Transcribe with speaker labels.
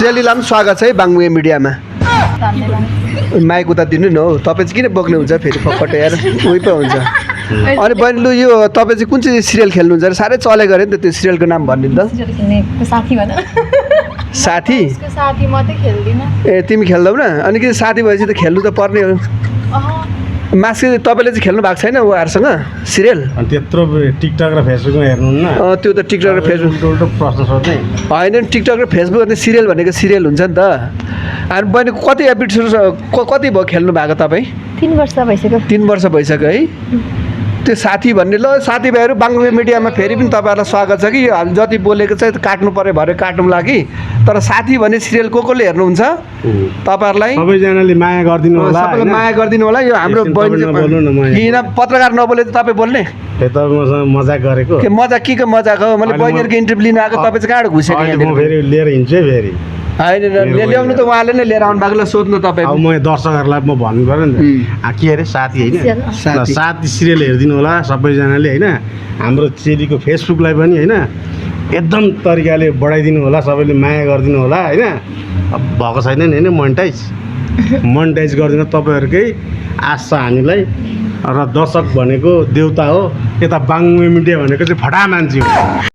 Speaker 1: श्रेलीलाई पनि स्वागत छ है बाङ्मुगे मिडियामा माइक उता दिनु न हौ तपाईँ चाहिँ किन बोक्ने हुन्छ फेरि पक्कट यार उही पो हुन्छ अनि बहिनी लु यो तपाईँ चाहिँ कुन चाहिँ सिरियल खेल्नुहुन्छ अरे साह्रै चलेको अरे नि त त्यो सिरियलको नाम भनिदिनु त साथी
Speaker 2: साथी मात्रै खेल्दिनँ
Speaker 1: ए तिमी खेल्दैनौ न अनि कि साथी भएपछि त खेल्नु त पर्ने हो मास्क तपाईँले चाहिँ खेल्नु भएको छैन उहाँहरूसँग सिरियल
Speaker 3: अनि त्यत्रो टिकटक र फेसबुकमा हेर्नुहुन्न
Speaker 1: त्यो त टिकटक र फेसबुक
Speaker 3: उल्टो प्रश्न सोध्ने
Speaker 1: होइन टिकटक र फेसबुक अनि सिरियल भनेको सिरियल हुन्छ नि त अनि बहिनी कति एपिसोड कति भयो खेल्नु भएको तपाईँ
Speaker 2: 3 वर्ष भइसक्यो
Speaker 1: 3 वर्ष भइसक्यो है त्यो साथी भन्ने ल साथीभाइहरू बाङ्मुगे मिडियामा फेरि पनि तपाईँहरूलाई स्वागत छ कि हामी जति बोलेको छ काट्नु पऱ्यो भरे काट्नुलाई कि तर साथी भन्ने सिरियल कोले हेर्नुहुन्छ तपाईँहरूलाई
Speaker 3: सबैजनाले माया गरिदिनु होला
Speaker 1: सबैलाई माया गरिदिनु होला यो हाम्रो किन पत्रकार नबोले त तपाईँ बोल्ने
Speaker 3: त मसँग मजाक गरेको
Speaker 1: के मजाक के मजाक हो मैले बहिनीहरूको इन्टरभ्यू लिन आएको तपाईँ चाहिँ कहाँबाट घुसेको
Speaker 3: म फेरि लिएर हिँड्छु है फेरि
Speaker 1: होइन ल्याउनु त उहाँले नै लिएर आउनु भएको सोध्नु तपाईँ
Speaker 3: अब म दर्शकहरूलाई म भन्नु पऱ्यो नि त के अरे साथी होइन साथी सिरियल हेरिदिनु होला सबैजनाले होइन हाम्रो चेलीको फेसबुकलाई पनि होइन एकदम तरिकाले बढाइदिनु होला सबैले माया गरिदिनु होला होइन अब भएको छैन नि होइन मोनिटाइज गरिदिनु तपाईँहरूकै आश छ हामीलाई र दर्शक भनेको देउता हो यता बाङ्मुगे मिडिया भनेको चाहिँ फटा मान्छे हो